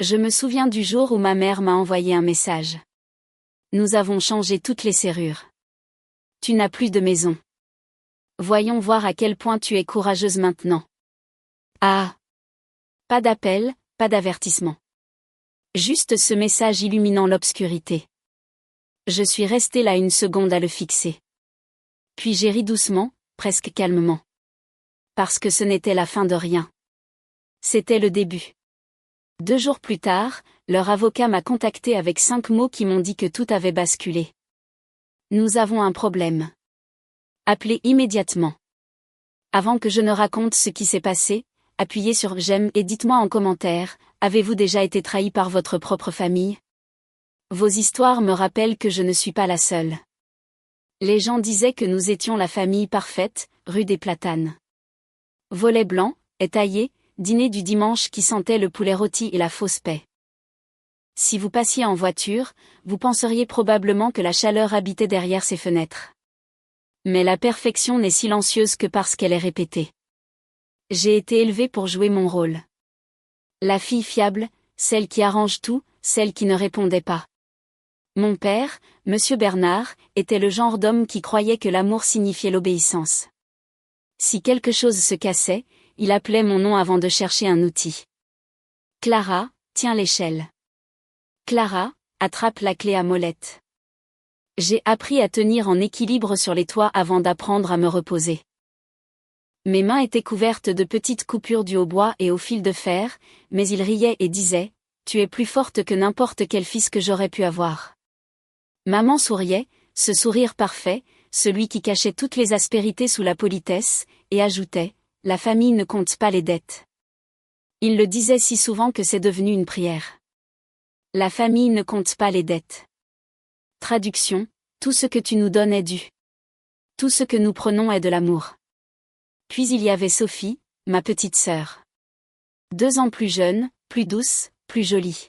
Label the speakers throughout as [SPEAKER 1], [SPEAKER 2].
[SPEAKER 1] Je me souviens du jour où ma mère m'a envoyé un message. Nous avons changé toutes les serrures. Tu n'as plus de maison. Voyons voir à quel point tu es courageuse maintenant. Ah! Pas d'appel, pas d'avertissement. Juste ce message illuminant l'obscurité. Je suis restée là une seconde à le fixer. Puis j'ai ri doucement, presque calmement. Parce que ce n'était la fin de rien. C'était le début. 2 jours plus tard, leur avocat m'a contacté avec 5 mots qui m'ont dit que tout avait basculé. Nous avons un problème. Appelez immédiatement. Avant que je ne raconte ce qui s'est passé, appuyez sur j'aime et dites-moi en commentaire, avez-vous déjà été trahi par votre propre famille? Vos histoires me rappellent que je ne suis pas la seule. Les gens disaient que nous étions la famille parfaite, rue des Platanes. Volet blanc, étayé, dîner du dimanche qui sentait le poulet rôti et la fausse paix. Si vous passiez en voiture, vous penseriez probablement que la chaleur habitait derrière ces fenêtres. Mais la perfection n'est silencieuse que parce qu'elle est répétée. J'ai été élevée pour jouer mon rôle. La fille fiable, celle qui arrange tout, celle qui ne répondait pas. Mon père, Monsieur Bernard, était le genre d'homme qui croyait que l'amour signifiait l'obéissance. Si quelque chose se cassait, il appelait mon nom avant de chercher un outil. Clara, tiens l'échelle. Clara, attrape la clé à molette. J'ai appris à tenir en équilibre sur les toits avant d'apprendre à me reposer. Mes mains étaient couvertes de petites coupures dues au bois et au fil de fer, mais il riait et disait « Tu es plus forte que n'importe quel fils que j'aurais pu avoir. » Maman souriait, ce sourire parfait, celui qui cachait toutes les aspérités sous la politesse, et ajoutait « La famille ne compte pas les dettes. » Il le disait si souvent que c'est devenu une prière. La famille ne compte pas les dettes. Traduction, tout ce que tu nous donnes est dû. Tout ce que nous prenons est de l'amour. Puis il y avait Sophie, ma petite sœur. 2 ans plus jeune, plus douce, plus jolie.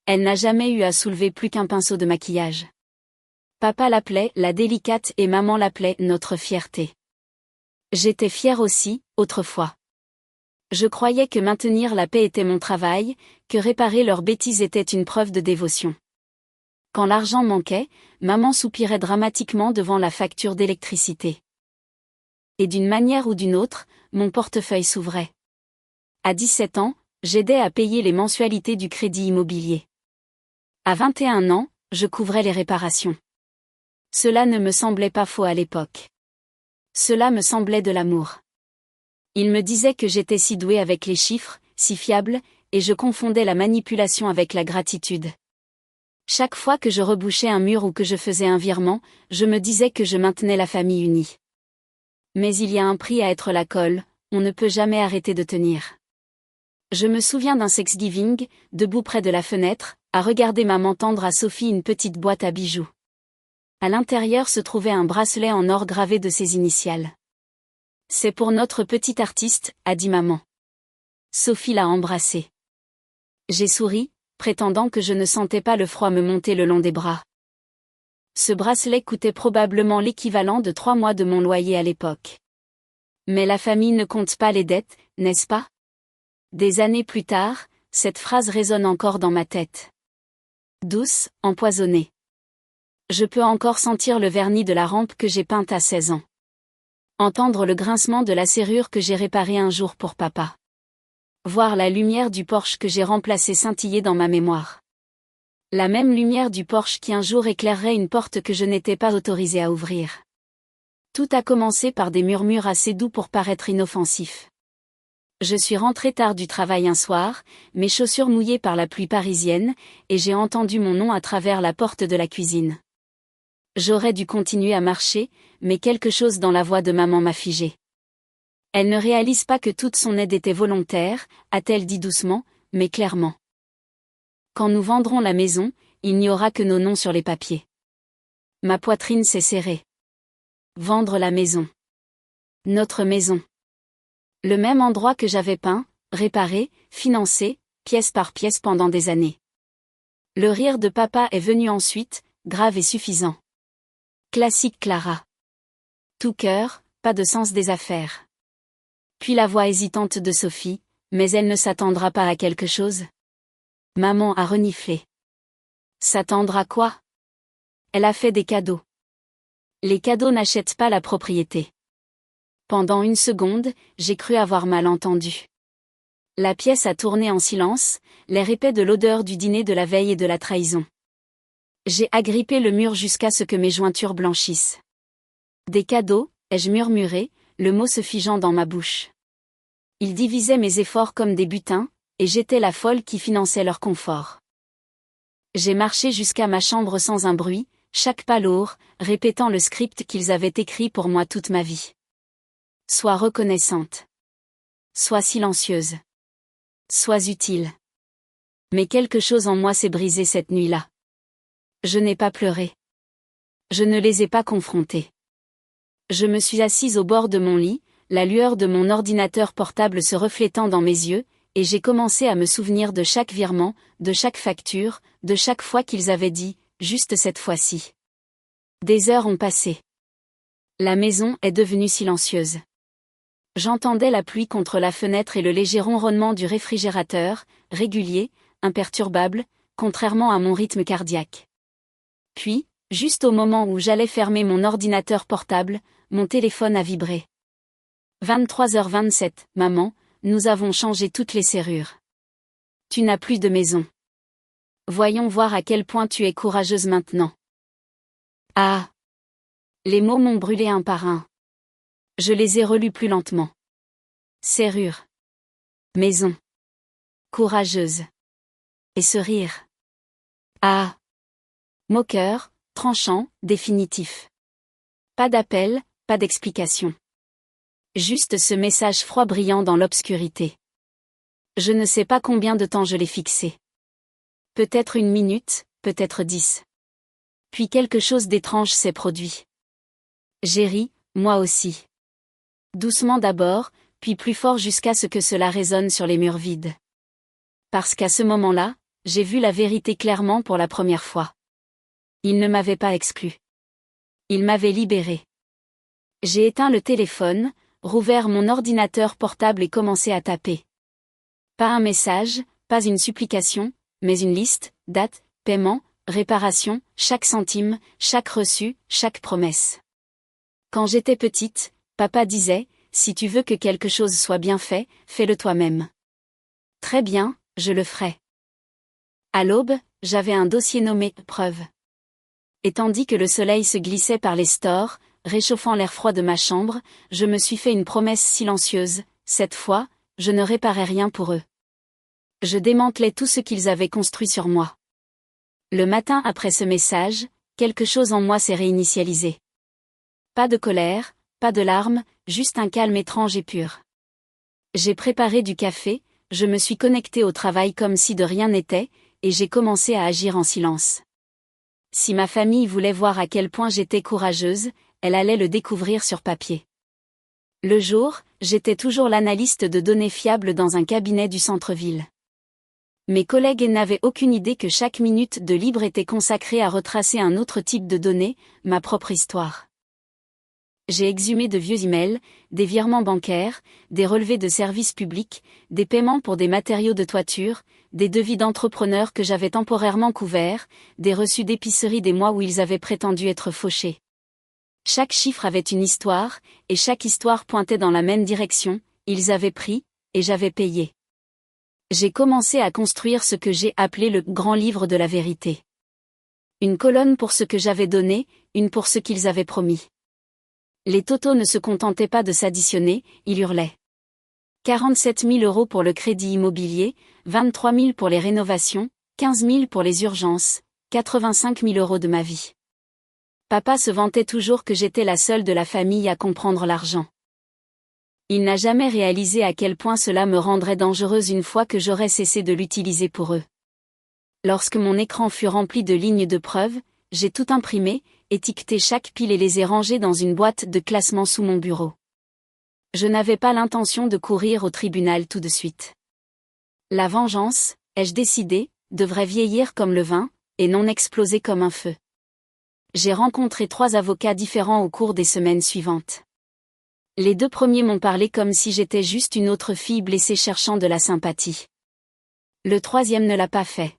[SPEAKER 1] Elle n'a jamais eu à soulever plus qu'un pinceau de maquillage. Papa l'appelait la délicate et maman l'appelait notre fierté. J'étais fière aussi, autrefois. Je croyais que maintenir la paix était mon travail, que réparer leurs bêtises était une preuve de dévotion. Quand l'argent manquait, maman soupirait dramatiquement devant la facture d'électricité. Et d'une manière ou d'une autre, mon portefeuille s'ouvrait. À 17 ans, j'aidais à payer les mensualités du crédit immobilier. À 21 ans, je couvrais les réparations. Cela ne me semblait pas faux à l'époque. Cela me semblait de l'amour. Il me disait que j'étais si douée avec les chiffres, si fiable, et je confondais la manipulation avec la gratitude. Chaque fois que je rebouchais un mur ou que je faisais un virement, je me disais que je maintenais la famille unie. Mais il y a un prix à être la colle, on ne peut jamais arrêter de tenir. Je me souviens d'un Thanksgiving, debout près de la fenêtre, à regarder maman tendre à Sophie une petite boîte à bijoux. À l'intérieur se trouvait un bracelet en or gravé de ses initiales. « C'est pour notre petit artiste », a dit maman. Sophie l'a embrassé. J'ai souri, prétendant que je ne sentais pas le froid me monter le long des bras. Ce bracelet coûtait probablement l'équivalent de 3 mois de mon loyer à l'époque. Mais la famille ne compte pas les dettes, n'est-ce pas? Des années plus tard, cette phrase résonne encore dans ma tête. Douce, empoisonnée. Je peux encore sentir le vernis de la rampe que j'ai peinte à 16 ans. Entendre le grincement de la serrure que j'ai réparée un jour pour papa. Voir la lumière du Porsche que j'ai remplacé scintiller dans ma mémoire. La même lumière du Porsche qui un jour éclairerait une porte que je n'étais pas autorisée à ouvrir. Tout a commencé par des murmures assez doux pour paraître inoffensifs. Je suis rentrée tard du travail un soir, mes chaussures mouillées par la pluie parisienne, et j'ai entendu mon nom à travers la porte de la cuisine. J'aurais dû continuer à marcher, mais quelque chose dans la voix de maman m'a figé. Elle ne réalise pas que toute son aide était volontaire, a-t-elle dit doucement, mais clairement. Quand nous vendrons la maison, il n'y aura que nos noms sur les papiers. Ma poitrine s'est serrée. Vendre la maison. Notre maison. Le même endroit que j'avais peint, réparé, financé, pièce par pièce pendant des années. Le rire de papa est venu ensuite, grave et suffisant. Classique Clara. Tout cœur, pas de sens des affaires. Puis la voix hésitante de Sophie, mais elle ne s'attendra pas à quelque chose. Maman a reniflé. S'attendre à quoi? Elle a fait des cadeaux. Les cadeaux n'achètent pas la propriété. Pendant une seconde, j'ai cru avoir mal entendu. La pièce a tourné en silence, l'air épais de l'odeur du dîner de la veille et de la trahison. J'ai agrippé le mur jusqu'à ce que mes jointures blanchissent. Des cadeaux, ai-je murmuré, le mot se figeant dans ma bouche. Ils divisaient mes efforts comme des butins, et j'étais la folle qui finançait leur confort. J'ai marché jusqu'à ma chambre sans un bruit, chaque pas lourd, répétant le script qu'ils avaient écrit pour moi toute ma vie. Sois reconnaissante. Sois silencieuse. Sois utile. Mais quelque chose en moi s'est brisé cette nuit-là. Je n'ai pas pleuré. Je ne les ai pas confrontés. Je me suis assise au bord de mon lit, la lueur de mon ordinateur portable se reflétant dans mes yeux, et j'ai commencé à me souvenir de chaque virement, de chaque facture, de chaque fois qu'ils avaient dit « juste cette fois-ci ». Des heures ont passé. La maison est devenue silencieuse. J'entendais la pluie contre la fenêtre et le léger ronronnement du réfrigérateur, régulier, imperturbable, contrairement à mon rythme cardiaque. Puis, juste au moment où j'allais fermer mon ordinateur portable, mon téléphone a vibré. 23h27, maman, nous avons changé toutes les serrures. Tu n'as plus de maison. Voyons voir à quel point tu es courageuse maintenant. Ah! Les mots m'ont brûlé un par un. Je les ai relus plus lentement. Serrure. Maison. Courageuse. Et ce rire. Ah! Moqueur, tranchant, définitif. Pas d'appel, pas d'explication. Juste ce message froid brillant dans l'obscurité. Je ne sais pas combien de temps je l'ai fixé. Peut-être 1 minute, peut-être 10. Puis quelque chose d'étrange s'est produit. J'ai ri, moi aussi. Doucement d'abord, puis plus fort jusqu'à ce que cela résonne sur les murs vides. Parce qu'à ce moment-là, j'ai vu la vérité clairement pour la première fois. Il ne m'avait pas exclu. Il m'avait libéré. J'ai éteint le téléphone, rouvert mon ordinateur portable et commencé à taper. Pas un message, pas une supplication, mais une liste, date, paiement, réparation, chaque centime, chaque reçu, chaque promesse. Quand j'étais petite, papa disait, si tu veux que quelque chose soit bien fait, fais-le toi-même. Très bien, je le ferai. À l'aube, j'avais un dossier nommé « Preuve ». Et tandis que le soleil se glissait par les stores, réchauffant l'air froid de ma chambre, je me suis fait une promesse silencieuse, cette fois, je ne réparais rien pour eux. Je démantelais tout ce qu'ils avaient construit sur moi. Le matin après ce message, quelque chose en moi s'est réinitialisé. Pas de colère, pas de larmes, juste un calme étrange et pur. J'ai préparé du café, je me suis connectée au travail comme si de rien n'était, et j'ai commencé à agir en silence. Si ma famille voulait voir à quel point j'étais courageuse, elle allait le découvrir sur papier. Le jour, j'étais toujours l'analyste de données fiables dans un cabinet du centre-ville. Mes collègues n'avaient aucune idée que chaque minute de libre était consacrée à retracer un autre type de données, ma propre histoire. J'ai exhumé de vieux emails, des virements bancaires, des relevés de services publics, des paiements pour des matériaux de toiture, des devis d'entrepreneurs que j'avais temporairement couverts, des reçus d'épicerie des mois où ils avaient prétendu être fauchés. Chaque chiffre avait une histoire, et chaque histoire pointait dans la même direction, ils avaient pris, et j'avais payé. J'ai commencé à construire ce que j'ai appelé le grand livre de la vérité. Une colonne pour ce que j'avais donné, une pour ce qu'ils avaient promis. Les totaux ne se contentaient pas de s'additionner, ils hurlaient. 47 000 € pour le crédit immobilier, 23 000 pour les rénovations, 15 000 pour les urgences, 85 000 € de ma vie. Papa se vantait toujours que j'étais la seule de la famille à comprendre l'argent. Il n'a jamais réalisé à quel point cela me rendrait dangereuse une fois que j'aurais cessé de l'utiliser pour eux. Lorsque mon écran fut rempli de lignes de preuves, j'ai tout imprimé, étiqueté chaque pile et les ai rangées dans une boîte de classement sous mon bureau. Je n'avais pas l'intention de courir au tribunal tout de suite. La vengeance, ai-je décidé, devrait vieillir comme le vin, et non exploser comme un feu. J'ai rencontré 3 avocats différents au cours des semaines suivantes. Les 2 premiers m'ont parlé comme si j'étais juste une autre fille blessée cherchant de la sympathie. Le troisième ne l'a pas fait.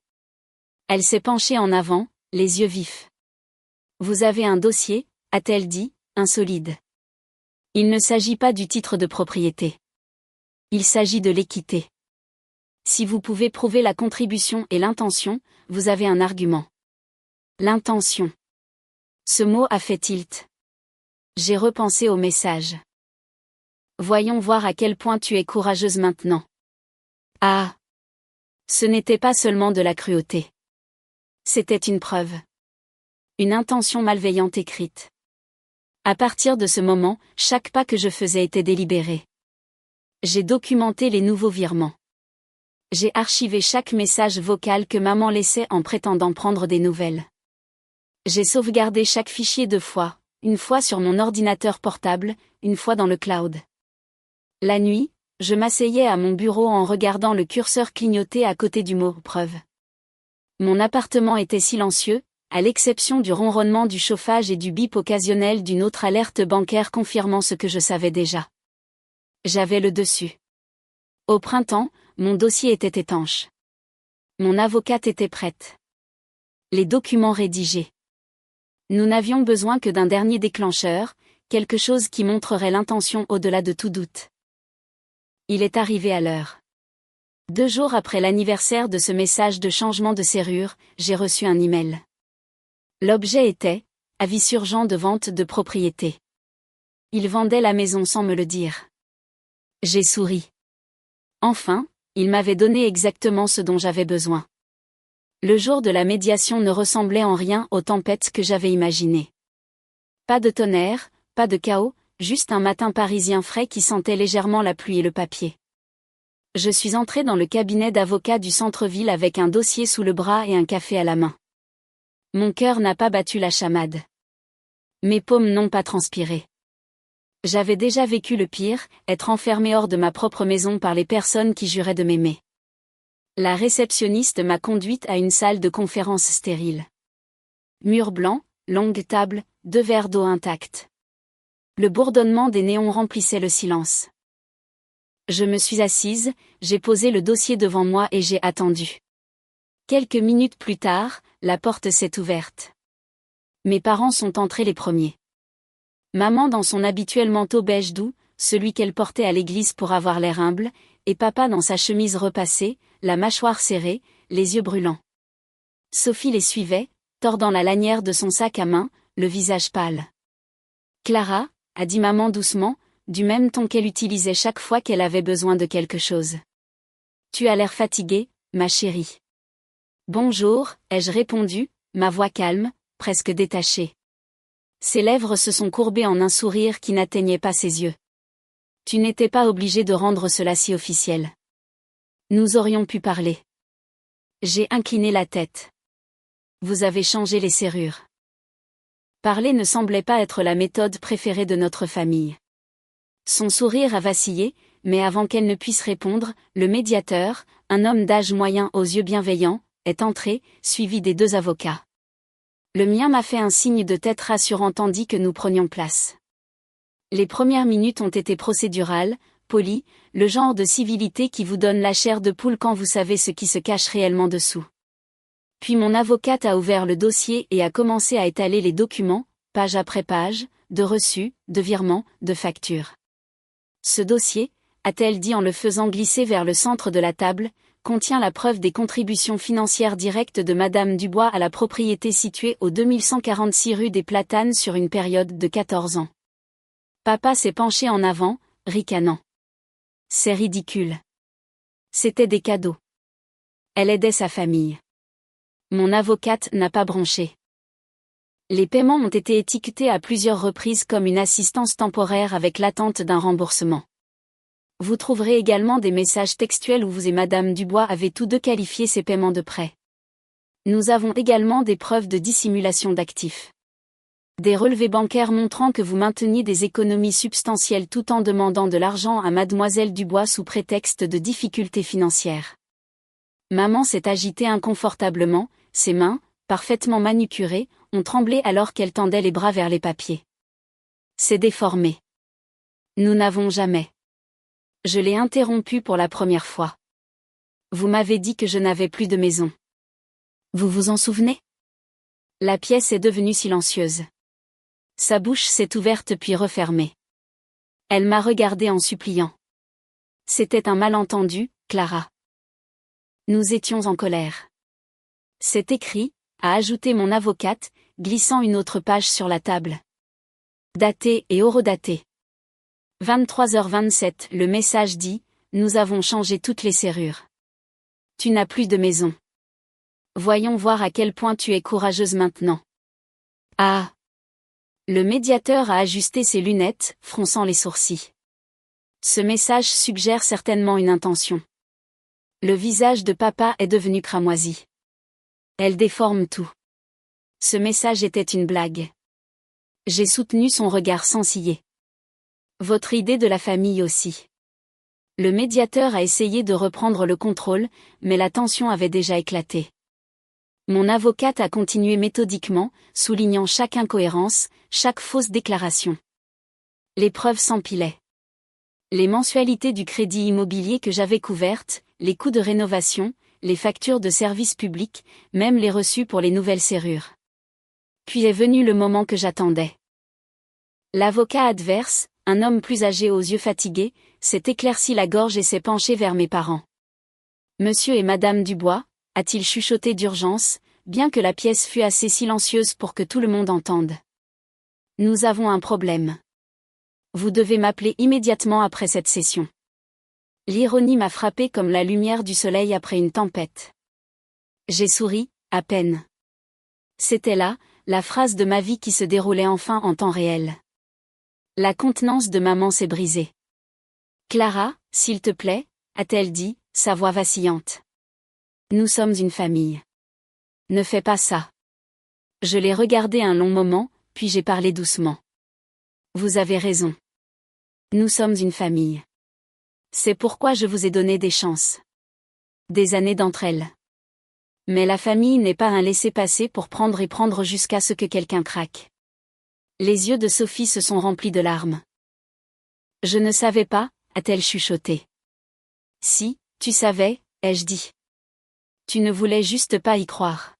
[SPEAKER 1] Elle s'est penchée en avant, les yeux vifs. Vous avez un dossier, a-t-elle dit, insolide. Il ne s'agit pas du titre de propriété. Il s'agit de l'équité. Si vous pouvez prouver la contribution et l'intention, vous avez un argument. L'intention. Ce mot a fait tilt. J'ai repensé au message. Voyons voir à quel point tu es courageuse maintenant. Ah! Ce n'était pas seulement de la cruauté. C'était une preuve. Une intention malveillante écrite. À partir de ce moment, chaque pas que je faisais était délibéré. J'ai documenté les nouveaux virements. J'ai archivé chaque message vocal que maman laissait en prétendant prendre des nouvelles. J'ai sauvegardé chaque fichier 2 fois, une fois sur mon ordinateur portable, une fois dans le cloud. La nuit, je m'asseyais à mon bureau en regardant le curseur clignoter à côté du mot « preuve ». Mon appartement était silencieux, à l'exception du ronronnement du chauffage et du bip occasionnel d'une autre alerte bancaire confirmant ce que je savais déjà. J'avais le dessus. Au printemps, mon dossier était étanche. Mon avocate était prête. Les documents rédigés. Nous n'avions besoin que d'un dernier déclencheur, quelque chose qui montrerait l'intention au-delà de tout doute. Il est arrivé à l'heure. 2 jours après l'anniversaire de ce message de changement de serrure, j'ai reçu un email. L'objet était « Avis urgent de vente de propriété ». Il vendait la maison sans me le dire. J'ai souri. Enfin, il m'avait donné exactement ce dont j'avais besoin. Le jour de la médiation ne ressemblait en rien aux tempêtes que j'avais imaginées. Pas de tonnerre, pas de chaos, juste un matin parisien frais qui sentait légèrement la pluie et le papier. Je suis entré dans le cabinet d'avocat du centre-ville avec un dossier sous le bras et un café à la main. Mon cœur n'a pas battu la chamade. Mes paumes n'ont pas transpiré. J'avais déjà vécu le pire, être enfermé hors de ma propre maison par les personnes qui juraient de m'aimer. La réceptionniste m'a conduite à une salle de conférence stérile. Mur blanc, longue table, 2 verres d'eau intacts. Le bourdonnement des néons remplissait le silence. Je me suis assise, j'ai posé le dossier devant moi et j'ai attendu. Quelques minutes plus tard, la porte s'est ouverte. Mes parents sont entrés les premiers. Maman dans son habituel manteau beige doux, celui qu'elle portait à l'église pour avoir l'air humble, et papa dans sa chemise repassée, la mâchoire serrée, les yeux brûlants. Sophie les suivait, tordant la lanière de son sac à main, le visage pâle. Clara, a dit maman doucement, du même ton qu'elle utilisait chaque fois qu'elle avait besoin de quelque chose. Tu as l'air fatiguée, ma chérie. Bonjour, ai-je répondu, ma voix calme, presque détachée. Ses lèvres se sont courbées en un sourire qui n'atteignait pas ses yeux. Tu n'étais pas obligé de rendre cela si officiel. Nous aurions pu parler. J'ai incliné la tête. Vous avez changé les serrures. Parler ne semblait pas être la méthode préférée de notre famille. Son sourire a vacillé, mais avant qu'elle ne puisse répondre, le médiateur, un homme d'âge moyen aux yeux bienveillants, est entré, suivi des 2 avocats. Le mien m'a fait un signe de tête rassurant tandis que nous prenions place. Les premières minutes ont été procédurales, polies, le genre de civilité qui vous donne la chair de poule quand vous savez ce qui se cache réellement dessous. Puis mon avocate a ouvert le dossier et a commencé à étaler les documents, page après page, de reçus, de virements, de factures. Ce dossier, a-t-elle dit en le faisant glisser vers le centre de la table, contient la preuve des contributions financières directes de Madame Dubois à la propriété située au 2146 rue des Platanes sur une période de 14 ans. Papa s'est penché en avant, ricanant. C'est ridicule. C'était des cadeaux. Elle aidait sa famille. Mon avocate n'a pas bronché. Les paiements ont été étiquetés à plusieurs reprises comme une assistance temporaire avec l'attente d'un remboursement. Vous trouverez également des messages textuels où vous et Madame Dubois avez tous 2 qualifié ces paiements de prêt. Nous avons également des preuves de dissimulation d'actifs. Des relevés bancaires montrant que vous mainteniez des économies substantielles tout en demandant de l'argent à Mademoiselle Dubois sous prétexte de difficultés financières. Maman s'est agitée inconfortablement, ses mains, parfaitement manucurées, ont tremblé alors qu'elle tendait les bras vers les papiers. C'est déformé. Nous n'avons jamais. Je l'ai interrompu pour la première fois. Vous m'avez dit que je n'avais plus de maison. Vous vous en souvenez? La pièce est devenue silencieuse. Sa bouche s'est ouverte puis refermée. Elle m'a regardé en suppliant. C'était un malentendu, Clara. Nous étions en colère. C'est écrit, a ajouté mon avocate, glissant une autre page sur la table. Daté et horodaté. 23h27, le message dit, nous avons changé toutes les serrures. Tu n'as plus de maison. Voyons voir à quel point tu es courageuse maintenant. Ah! Le médiateur a ajusté ses lunettes, fronçant les sourcils. Ce message suggère certainement une intention. Le visage de papa est devenu cramoisi. Elle déforme tout. Ce message était une blague. J'ai soutenu son regard sans ciller. Votre idée de la famille aussi. Le médiateur a essayé de reprendre le contrôle, mais la tension avait déjà éclaté. Mon avocate a continué méthodiquement, soulignant chaque incohérence, chaque fausse déclaration. Les preuves s'empilaient. Les mensualités du crédit immobilier que j'avais couvertes, les coûts de rénovation, les factures de services publics, même les reçus pour les nouvelles serrures. Puis est venu le moment que j'attendais. L'avocat adverse, un homme plus âgé aux yeux fatigués, s'est éclairci la gorge et s'est penché vers mes parents. Monsieur et Madame Dubois, a-t-il chuchoté d'urgence, bien que la pièce fût assez silencieuse pour que tout le monde entende. Nous avons un problème. Vous devez m'appeler immédiatement après cette session. L'ironie m'a frappé comme la lumière du soleil après une tempête. J'ai souri, à peine. C'était là, la phrase de ma vie qui se déroulait enfin en temps réel. La contenance de maman s'est brisée. Clara, s'il te plaît, a-t-elle dit, sa voix vacillante. Nous sommes une famille. Ne fais pas ça. Je l'ai regardé un long moment, puis j'ai parlé doucement. Vous avez raison. Nous sommes une famille. C'est pourquoi je vous ai donné des chances. Des années d'entre elles. Mais la famille n'est pas un laissez-passer pour prendre et prendre jusqu'à ce que quelqu'un craque. Les yeux de Sophie se sont remplis de larmes. Je ne savais pas, a-t-elle chuchoté. Si, tu savais, ai-je dit. Tu ne voulais juste pas y croire.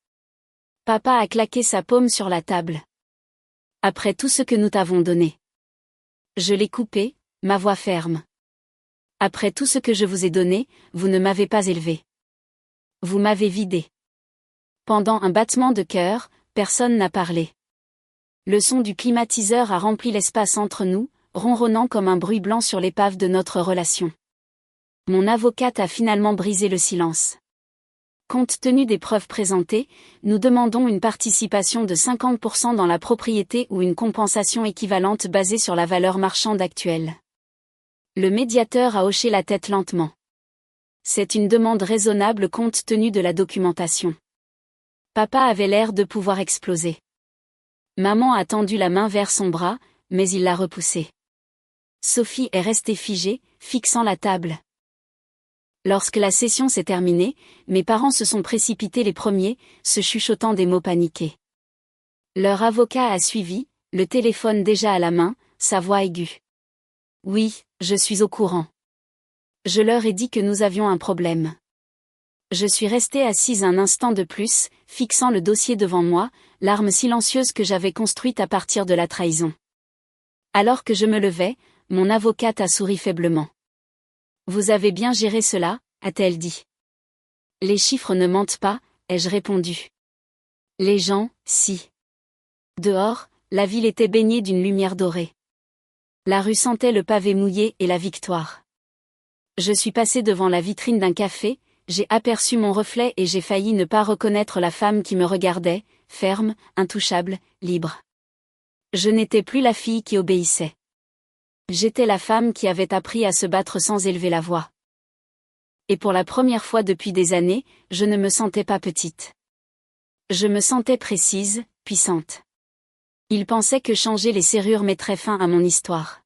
[SPEAKER 1] Papa a claqué sa paume sur la table. Après tout ce que nous t'avons donné. Je l'ai coupé, ma voix ferme. Après tout ce que je vous ai donné, vous ne m'avez pas élevé. Vous m'avez vidé. Pendant un battement de cœur, personne n'a parlé. Le son du climatiseur a rempli l'espace entre nous, ronronnant comme un bruit blanc sur l'épave de notre relation. Mon avocate a finalement brisé le silence. Compte tenu des preuves présentées, nous demandons une participation de 50% dans la propriété ou une compensation équivalente basée sur la valeur marchande actuelle. Le médiateur a hoché la tête lentement. C'est une demande raisonnable compte tenu de la documentation. Papa avait l'air de pouvoir exploser. Maman a tendu la main vers son bras, mais il l'a repoussée. Sophie est restée figée, fixant la table. Lorsque la session s'est terminée, mes parents se sont précipités les premiers, se chuchotant des mots paniqués. Leur avocat a suivi, le téléphone déjà à la main, sa voix aiguë. Oui, je suis au courant. Je leur ai dit que nous avions un problème. Je suis restée assise un instant de plus, fixant le dossier devant moi, l'arme silencieuse que j'avais construite à partir de la trahison. Alors que je me levais, mon avocate a souri faiblement. Vous avez bien géré cela, a-t-elle dit. Les chiffres ne mentent pas, ai-je répondu. Les gens, si. Dehors, la ville était baignée d'une lumière dorée. La rue sentait le pavé mouillé et la victoire. Je suis passée devant la vitrine d'un café, j'ai aperçu mon reflet et j'ai failli ne pas reconnaître la femme qui me regardait, ferme, intouchable, libre. Je n'étais plus la fille qui obéissait. J'étais la femme qui avait appris à se battre sans élever la voix. Et pour la première fois depuis des années, je ne me sentais pas petite. Je me sentais précise, puissante. Il pensait que changer les serrures mettrait fin à mon histoire.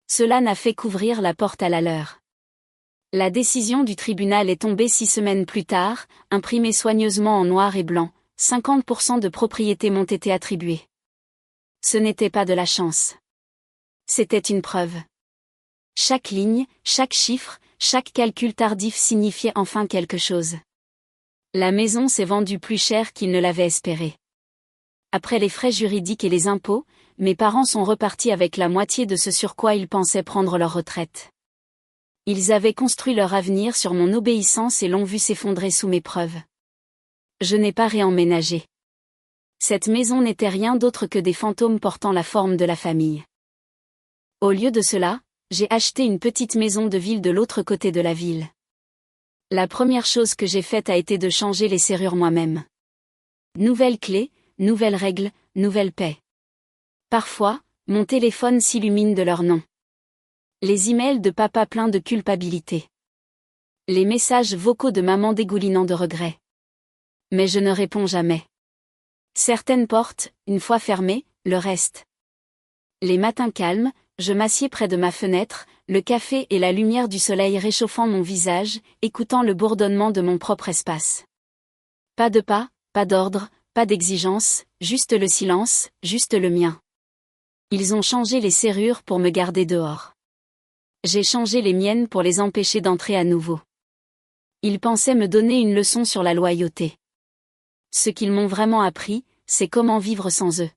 [SPEAKER 1] Cela n'a fait qu'ouvrir la porte à la leur. La décision du tribunal est tombée 6 semaines plus tard, imprimée soigneusement en noir et blanc, 50% de propriétés m'ont été attribuées. Ce n'était pas de la chance. C'était une preuve. Chaque ligne, chaque chiffre, Chaque calcul tardif signifiait enfin quelque chose. La maison s'est vendue plus cher qu'ils ne l'avaient espéré. Après les frais juridiques et les impôts, mes parents sont repartis avec la moitié de ce sur quoi ils pensaient prendre leur retraite. Ils avaient construit leur avenir sur mon obéissance et l'ont vu s'effondrer sous mes preuves. Je n'ai pas réemménagé. Cette maison n'était rien d'autre que des fantômes portant la forme de la famille. Au lieu de cela, j'ai acheté une petite maison de ville de l'autre côté de la ville. La première chose que j'ai faite a été de changer les serrures moi-même. Nouvelle clé, nouvelles règles, nouvelle paix. Parfois, mon téléphone s'illumine de leur nom. Les emails de papa pleins de culpabilité. Les messages vocaux de maman dégoulinant de regrets. Mais je ne réponds jamais. Certaines portes, une fois fermées, le reste. Les matins calmes, je m'assieds près de ma fenêtre, le café et la lumière du soleil réchauffant mon visage, écoutant le bourdonnement de mon propre espace. Pas de pas, pas d'ordre, pas d'exigence, juste le silence, juste le mien. Ils ont changé les serrures pour me garder dehors. J'ai changé les miennes pour les empêcher d'entrer à nouveau. Ils pensaient me donner une leçon sur la loyauté. Ce qu'ils m'ont vraiment appris, c'est comment vivre sans eux.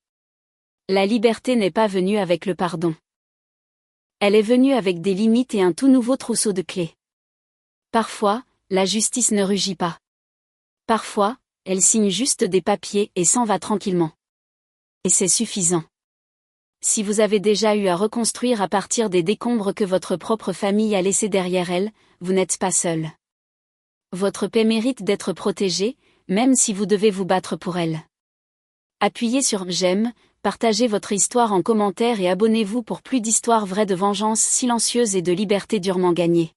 [SPEAKER 1] La liberté n'est pas venue avec le pardon. Elle est venue avec des limites et un tout nouveau trousseau de clés. Parfois, la justice ne rugit pas. Parfois, elle signe juste des papiers et s'en va tranquillement. Et c'est suffisant. Si vous avez déjà eu à reconstruire à partir des décombres que votre propre famille a laissés derrière elle, vous n'êtes pas seul. Votre paix mérite d'être protégée, même si vous devez vous battre pour elle. Appuyez sur j'aime, partagez votre histoire en commentaire et abonnez-vous pour plus d'histoires vraies de vengeance silencieuse et de liberté durement gagnée.